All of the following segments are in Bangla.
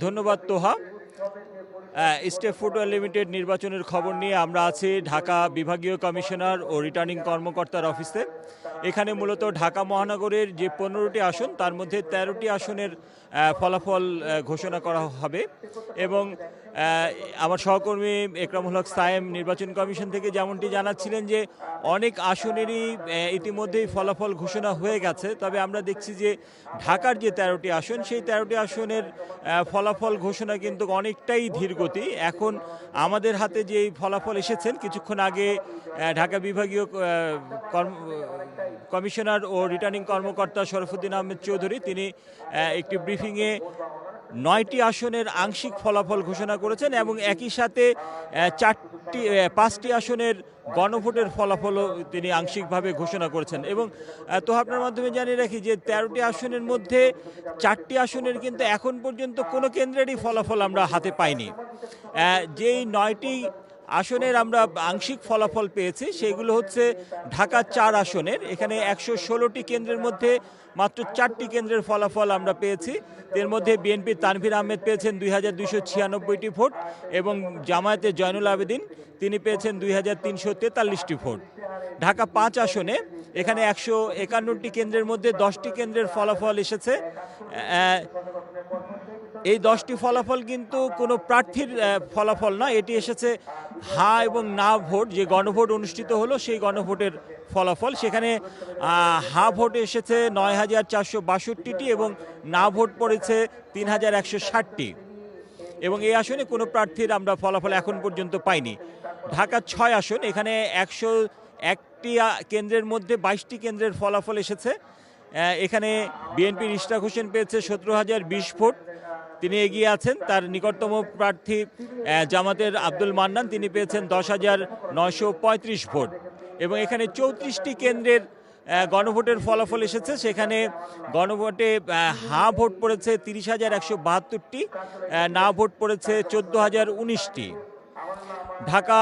ধন্যবাদ তোহা। স্টেপ ফুটওয়্যার লিমিটেড নির্বাচনের খবর নিয়ে আমরা আছি ঢাকা বিভাগীয় কমিশনার ও রিটার্নিং কর্মকর্তার অফিসে। এখানে মূলত ঢাকা মহানগরের যে 15টি আসন তার মধ্যে 13টি আসনের ফলাফল ঘোষণা করা হবে এবং আমার সহকর্মী একরামুল হক সায়েম নির্বাচন কমিশন থেকে যেমনটি জানাচ্ছিলেন যে অনেক আসনেরই ইতিমধ্যেই ফলাফল ঘোষণা হয়ে গেছে, তবে আমরা দেখছি যে ঢাকার যে 13টি আসন সেই 13টি আসনের ফলাফল ঘোষণা কিন্তু অনেকটাই ধীরগতি। এখন আমাদের হাতে যে ফলাফল এসেছেন কিছুক্ষণ আগে ঢাকা বিভাগীয় কমিশনার ও রিটার্নিং কর্মকর্তা শরফুদ্দিন আহমেদ চৌধুরী তিনি একটি ব্রিফিংয়ে 9টি আসনের আংশিক ফলাফল ঘোষণা করেছেন এবং একই সাথে 5টি আসনের গণভোটের ফলাফলও তিনি আংশিকভাবে ঘোষণা করেছেন। এবং তো আপনার মাধ্যমে জানিয়ে রাখি যে 13টি আসনের মধ্যে 4টি আসনের কিন্তু এখন পর্যন্ত কোনো কেন্দ্রেরই ফলাফল আমরা হাতে পাইনি। যেই 9টি আসনের আমরা আংশিক ফলাফল পেয়েছি সেগুলো হচ্ছে ঢাকা 4 আসনের। এখানে 116টি কেন্দ্রের মধ্যে মাত্র 4টি কেন্দ্রের ফলাফল আমরা পেয়েছি। এর মধ্যে বিএনপির তানভীর আহমেদ পেয়েছেন 2296টি ভোট এবং জামায়াতে জয়নুল আবেদিন তিনি পেয়েছেন 2343টি ভোট। ঢাকা 5 আসনে এখানে 151টি কেন্দ্রের মধ্যে 10টি কেন্দ্রের ফলাফল এসেছে। এই 10টি ফলাফল কিন্তু কোনো প্রার্থীর ফলাফল না, এটি এসেছে হা এবং না ভোট, যে গণভোট অনুষ্ঠিত হলো সেই গণভোটের ফলাফল। সেখানে হা ভোট এসেছে 9462টি এবং না ভোট পড়েছে 3160টি এবং এই আসনে কোনো প্রার্থীর আমরা ফলাফল এখন পর্যন্ত পাইনি। ঢাকা 6 আসন এখানে 101টি কেন্দ্রের মধ্যে 22টি কেন্দ্রের ফলাফল এসেছে। এখানে বিএনপির ইশরাক হোসেন পেয়েছে 17,020 ভোট, তিনি এগিয়ে আছেন। তার নিকটতম প্রার্থী জামাতের আব্দুল মান্নান তিনি পেয়েছেন 10,935 ভোট এবং এখানে 34টি কেন্দ্রের গণভোটের ফলাফল এসেছে। সেখানে গণভোটে হা ভোট পড়েছে 30,172টি, না ভোট পড়েছে 14,019টি। ঢাকা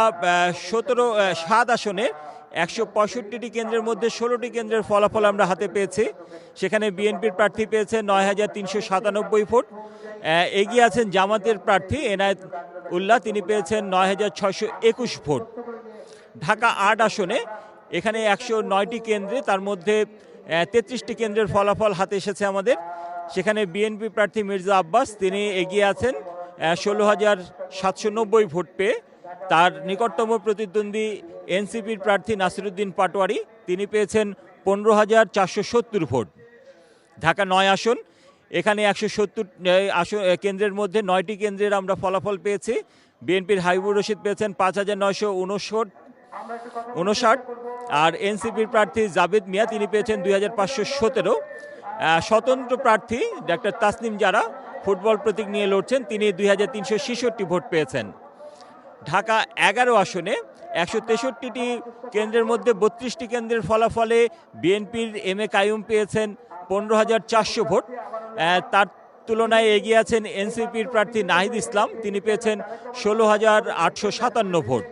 7 আসনে 165টি কেন্দ্রের মধ্যে 16টি কেন্দ্রের ফলাফল আমরা হাতে পেয়েছি। সেখানে বিএনপির প্রার্থী পেয়েছে 9,397 ভোট, এগিয়ে আছেন জামাতের প্রার্থী এনায়েত উল্লাহ তিনি পেয়েছেন 9,621 ভোট। ঢাকা 8 আসনে এখানে 109টি কেন্দ্রে তার মধ্যে 33টি কেন্দ্রের ফলাফল হাতে এসেছে আমাদের। সেখানে বিএনপি প্রার্থী মির্জা আব্বাস তিনি এগিয়ে আছেন 16,790 ভোট পেয়ে। তার নিকটতম প্রতিদ্বন্দ্বী এনসিপির প্রার্থী নাসিরুদ্দিন পাটোয়ারি তিনি পেয়েছেন 15,470 ভোট। ঢাকা 9 আসন এখানে 170 কেন্দ্রের মধ্যে 9টি কেন্দ্রের আমরা ফলাফল পেয়েছি। বিএনপির হাবিবুর রশিদ পেয়েছেন 5,959 আর এনসিপির প্রার্থী জাবেদ মিয়া তিনি পেয়েছেন 2,517। স্বতন্ত্র প্রার্থী ডাক্তার তাসনিম জারা ফুটবল প্রতীক নিয়ে লড়ছেন, তিনি 2,366 ভোট পেয়েছেন। ঢাকা 11 আসনে 163টি কেন্দ্রের মধ্যে 32টি কেন্দ্রের ফলাফলে বিএনপির এম এ কাইয়ুম পেয়েছেন 15,400 ভোট, তার তুলনায় এগিয়ে আছেন এনসিপির প্রার্থী নাহিদ ইসলাম তিনি পেয়েছেন 16,857 ভোট।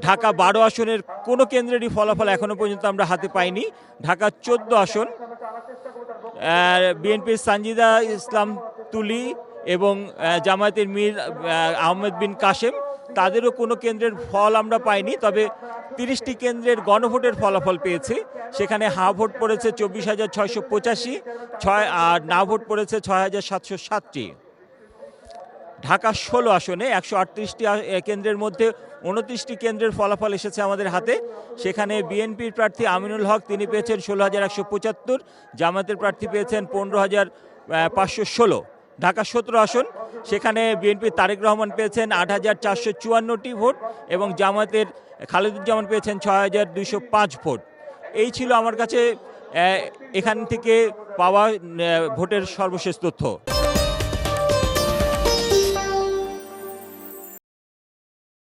ঢাকা 12 আসনের কোনো কেন্দ্রেরই ফলাফল এখনো পর্যন্ত আমরা হাতে পাইনি। ঢাকা 14 আসন বিএনপির সানজিদা ইসলাম তুলি এবং জামায়াতের মীর আহমেদ বিন কাশেম তাদেরও কোনো কেন্দ্রের ফল আমরা পাইনি, তবে 30টি কেন্দ্রের গণভোটের ফলাফল পেয়েছি। সেখানে হা ভোট পড়েছে 24,685 আর না ভোট পড়েছে 6,707টি। ঢাকা 16 আসনে 138টি কেন্দ্রের মধ্যে 29টি কেন্দ্রের ফলাফল এসেছে আমাদের হাতে। সেখানে বিএনপির প্রার্থী আমিনুল হক তিনি পেয়েছেন 16,175, জামায়াতের প্রার্থী পেয়েছেন 15,516। ঢাকা 17 আসন সেখানে বিএনপির তারেক রহমান পেয়েছেন 8,454টি ভোট এবং জামায়াতের খালেদুজ্জামান পেয়েছেন 6,205 ভোট। এই ছিল আমার কাছে এখান থেকে পাওয়া ভোটের সর্বশেষ তথ্য।